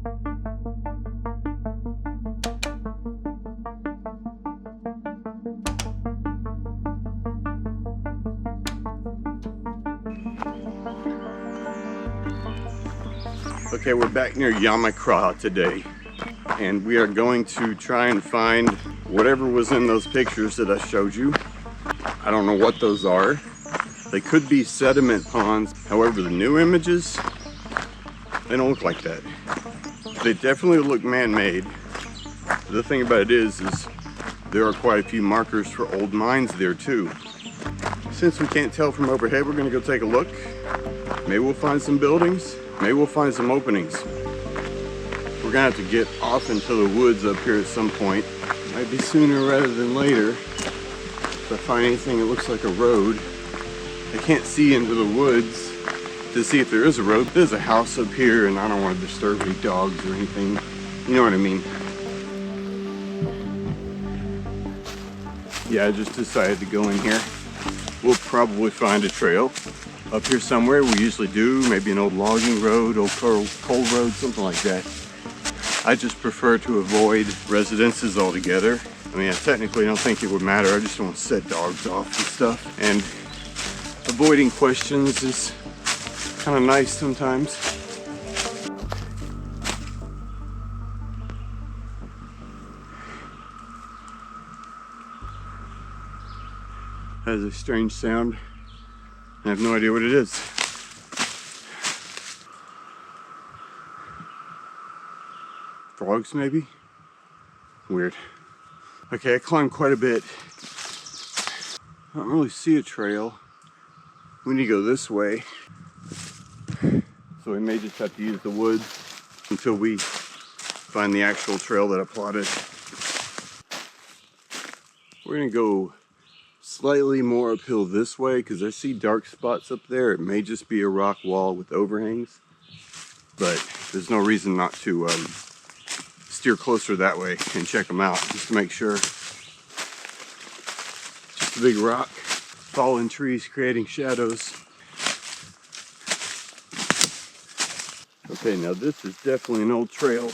Okay, we're back near Yamakra today, and we are going to try and find whatever was in those pictures that I showed you. I don't know what those are. They could be sediment ponds. However, the new images, they don't look like that. They definitely look man-made. The thing about it is there are quite a few markers for old mines there too. Since we can't tell from overhead, we're gonna go take a look. Maybe we'll find some buildings. Maybe we'll find some openings. We're gonna have to get off into the woods up here at some point. Might be sooner rather than later. If I find anything that looks like a road. I can't see into the woods to see if there is a road. There's a house up here and I don't want to disturb any dogs or anything. You know what I mean? Yeah, I just decided to go in here. We'll probably find a trail up here somewhere. We usually do, maybe an old logging road, old coal road, something like that. I just prefer to avoid residences altogether. I mean, I technically don't think it would matter. I just don't want to set dogs off and stuff. And avoiding questions is kind of nice sometimes. That is a strange sound. I have no idea what it is. Frogs, maybe? Weird. Okay, I climbed quite a bit. I don't really see a trail. We need to go this way. So we may just have to use the woods until we find the actual trail that I plotted. We're gonna go slightly more uphill this way because I see dark spots up there. It may just be a rock wall with overhangs, but there's no reason not to steer closer that way and check them out just to make sure. Just a big rock, fallen trees creating shadows. Okay, now this is definitely an old trail.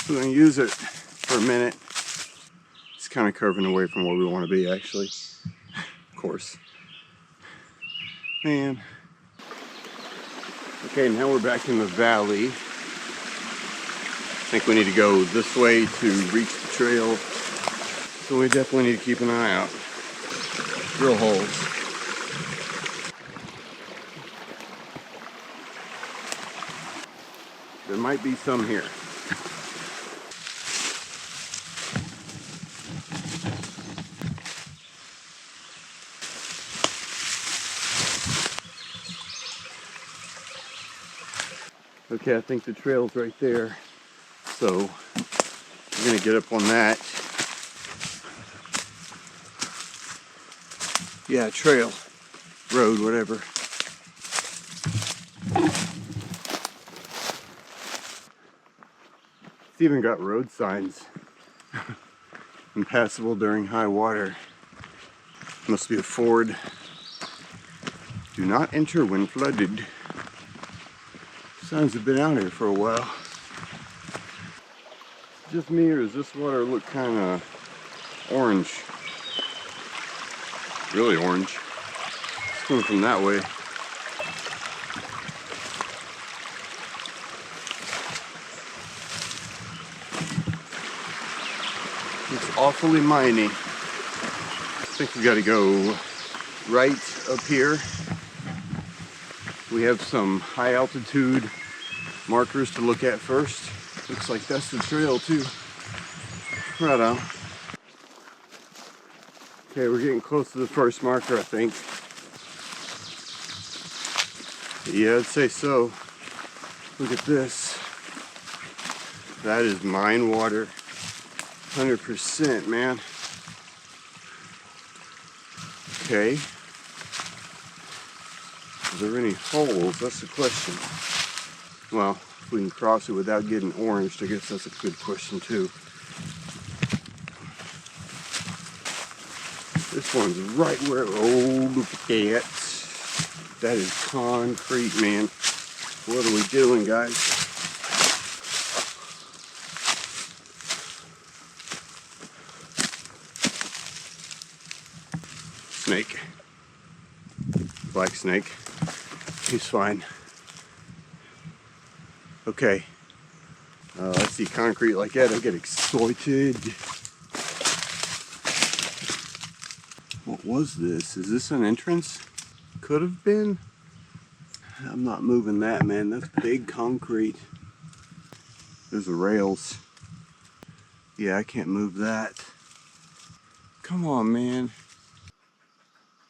We're gonna use it for a minute. It's kind of curving away from where we want to be, actually. Of course. Man. Okay, now we're back in the valley. I think we need to go this way to reach the trail. So we definitely need to keep an eye out. Drill holes. There might be some here. Okay, I think the trail's right there. So we're gonna get up on that. Yeah, trail, road, whatever. It's even got road signs. Impassable during high water. Must be a ford. Do not enter when flooded. Signs have been out here for a while. Just me, or does this water look kind of orange? Really orange. It's coming from that way. It's awfully miney. I think we got to go right up here. We have some high altitude markers to look at first. Looks like that's the trail too. Right on. Okay, we're getting close to the first marker, I think. Yeah, I'd say so. Look at this. That is mine water. 100%, man. Okay. Are there any holes? That's the question. Well, if we can cross it without getting orange, I guess that's a good question too. This one's right where, oh, look at that. That is concrete, man. What are we doing, guys? Snake. Black snake. He's fine. Okay. I see concrete like that, I get excited. What was this? Is this an entrance? Could have been. I'm not moving that, man. That's big concrete. There's the rails. Yeah, I can't move that. Come on, man.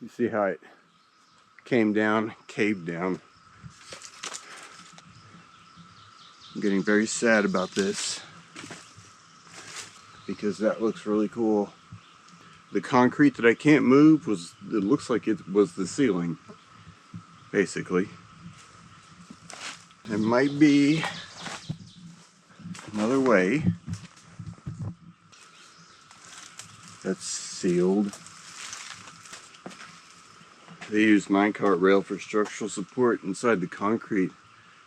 You see how it came down, caved down. I'm getting very sad about this because that looks really cool. The concrete that I can't move it looks like it was the ceiling, basically. There might be another way. That's sealed. They use minecart rail for structural support inside the concrete.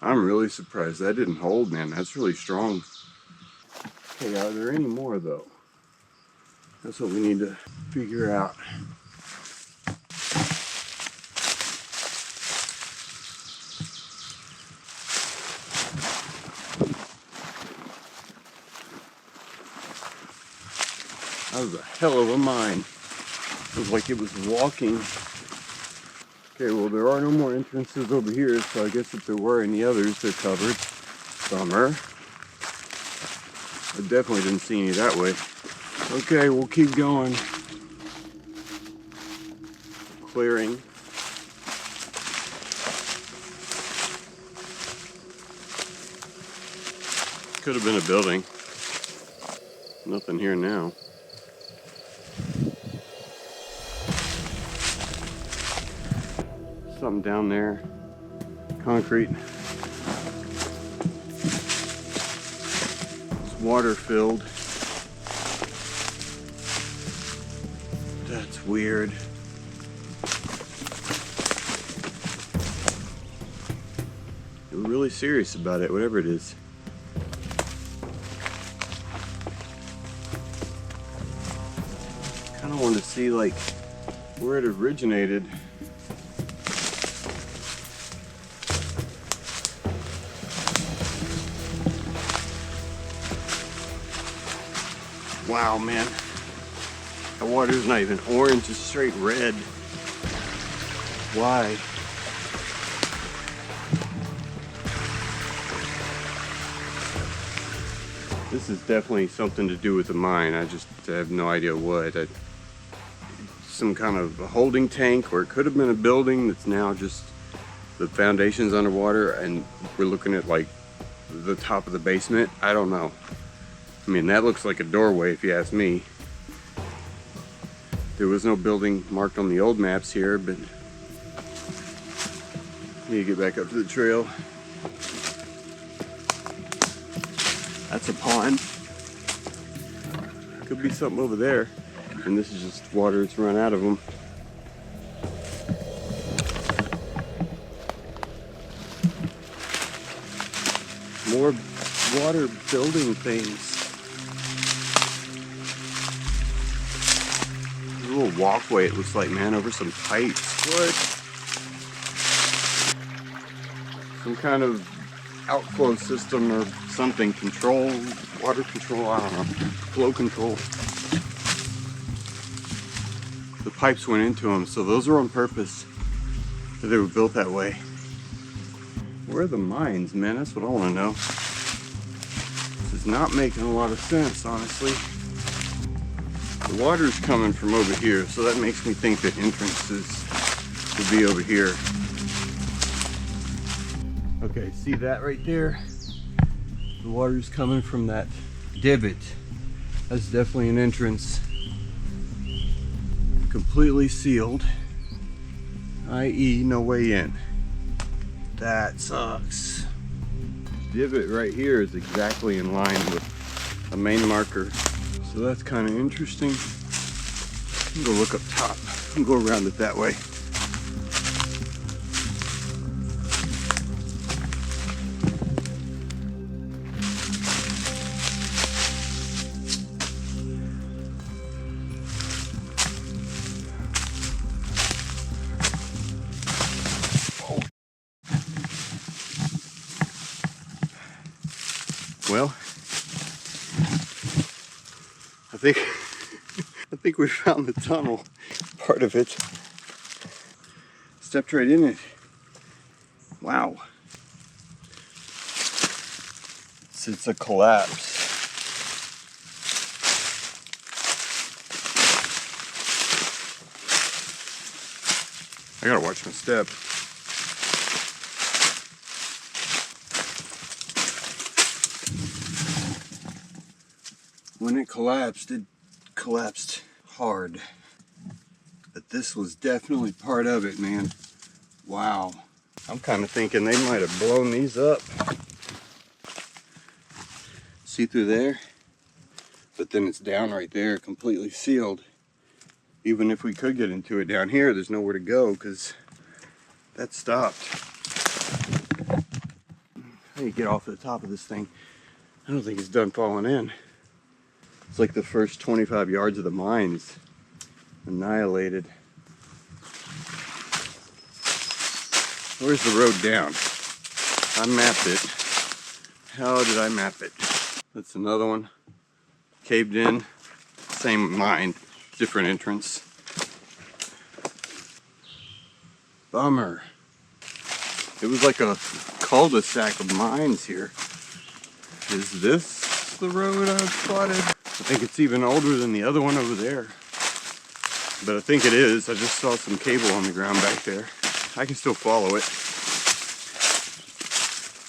I'm really surprised that didn't hold, man. That's really strong. Okay, are there any more though? That's what we need to figure out. That was a hell of a mine. It was like it was walking. Okay, well there are no more entrances over here, so I guess if there were any others, they're covered. Bummer. I definitely didn't see any that way. Okay, we'll keep going. Clearing. Could have been a building. Nothing here now. Something down there. Concrete. It's water filled. That's weird. They're really serious about it, whatever it is. Kind of want to see like where it originated. Wow, man. The water's not even orange, it's straight red. Why? This is definitely something to do with the mine. I just have no idea what. Some kind of a holding tank, or it could have been a building that's now just the foundation's underwater and we're looking at like the top of the basement. I don't know. I mean, that looks like a doorway if you ask me. There was no building marked on the old maps here, but need to get back up to the trail. That's a pond. Could be something over there. And this is just water that's run out of them. More water building things. A little walkway, it looks like, man, over some pipes. What? Some kind of outflow system or something. Control, water control, I don't know. Flow control. The pipes went into them, so those are on purpose. So they were built that way. Where are the mines, man? That's what I want to know. This is not making a lot of sense, honestly. The water's coming from over here, so that makes me think that entrances would be over here. Okay, see that right there? The water's coming from that divot. That's definitely an entrance. Completely sealed, i.e. no way in. That sucks. Divot right here is exactly in line with a main marker. So that's kind of interesting. I'm gonna go look up top and go around it that way. Well, I think we found the tunnel, part of it. Stepped right in it. Wow. It's a collapse. I gotta watch my step. When it collapsed hard. But this was definitely part of it, man. Wow. I'm kind of thinking they might have blown these up. See through there? But then it's down right there, completely sealed. Even if we could get into it down here, there's nowhere to go because that stopped. How do you get off the top of this thing? I don't think it's done falling in. It's like the first 25 yards of the mine's annihilated. Where's the road down? I mapped it. How did I map it? That's another one. Caved in. Same mine, different entrance. Bummer. It was like a cul-de-sac of mines here. Is this the road I've spotted? I think it's even older than the other one over there. But I think it is. I just saw some cable on the ground back there. I can still follow it.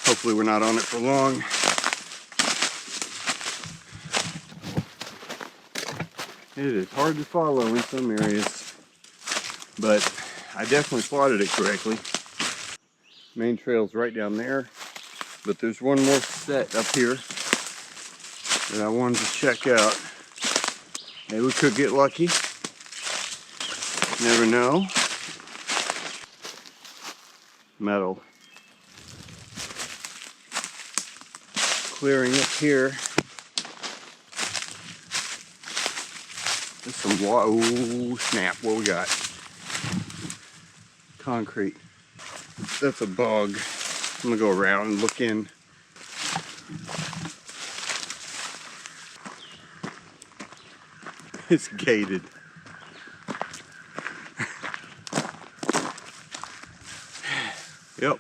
Hopefully we're not on it for long. It is hard to follow in some areas, but I definitely plotted it correctly. Main trail's right down there, but there's one more set up here that I wanted to check out. Maybe we could get lucky. Never know. Metal. Clearing up here. There's some water. Oh, snap. What we got? Concrete. That's a bug. I'm gonna go around and look in. It's gated. Yep.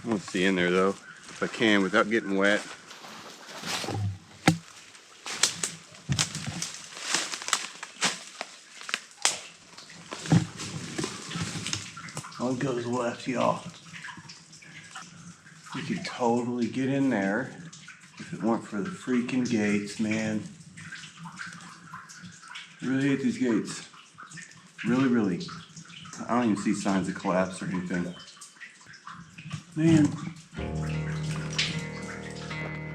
I want to see in there though, if I can, without getting wet. One goes left, y'all. We could totally get in there if it weren't for the freaking gates, man. I really hate these gates. Really, really. I don't even see signs of collapse or anything. Man.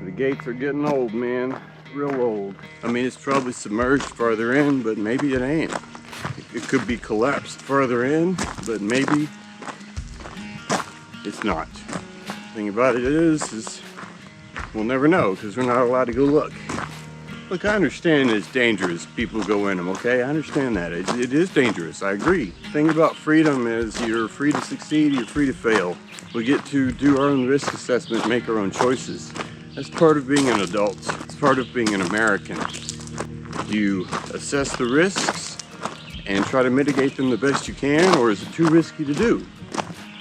The gates are getting old, man. Real old. I mean, it's probably submerged farther in, but maybe it ain't. It could be collapsed farther in, but maybe it's not. The thing about it is we'll never know because we're not allowed to go look. Look, I understand it's dangerous. People go in them, okay? I understand that. It is dangerous. I agree. The thing about freedom is you're free to succeed, you're free to fail. We get to do our own risk assessment, make our own choices. That's part of being an adult. It's part of being an American. You assess the risks and try to mitigate them the best you can, or is it too risky to do?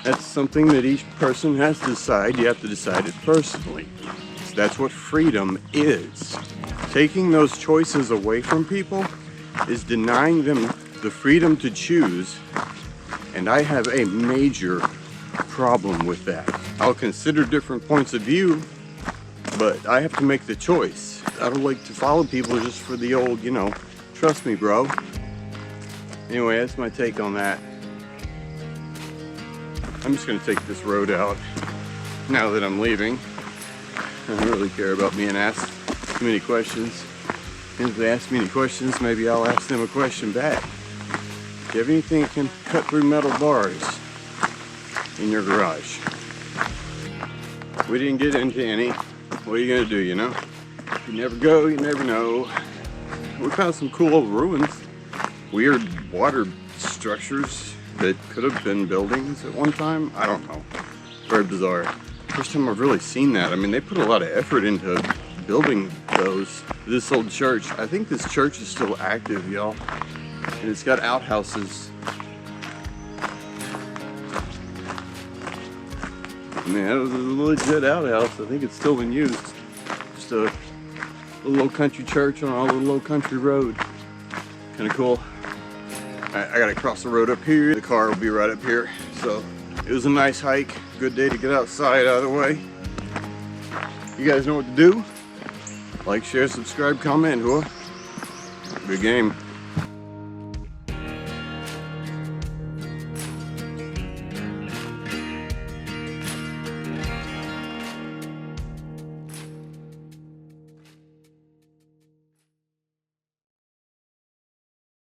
That's something that each person has to decide. You have to decide it personally. So that's what freedom is. Taking those choices away from people is denying them the freedom to choose, and I have a major problem with that. I'll consider different points of view, but I have to make the choice. I don't like to follow people just for the old, you know, trust me, bro. Anyway, that's my take on that. I'm just gonna take this road out now that I'm leaving. I don't really care about being asked too many questions. And if they ask me any questions, maybe I'll ask them a question back. Do you have anything that can cut through metal bars in your garage? We didn't get into any. What are you gonna do, you know? You never go, you never know. We found some cool old ruins. Weird water structures that could have been buildings at one time. I don't know. Very bizarre. First time I've really seen that. I mean, they put a lot of effort into building those. This old church, I think this church is still active, y'all. And it's got outhouses. Man, it was a legit outhouse. I think it's still been used. Just a little old country church on a little old country road. Kind of cool. I gotta cross the road up here. The car will be right up here. So it was a nice hike. Good day to get outside, out of the way. You guys know what to do. Like, share, subscribe, comment, huh? Good game.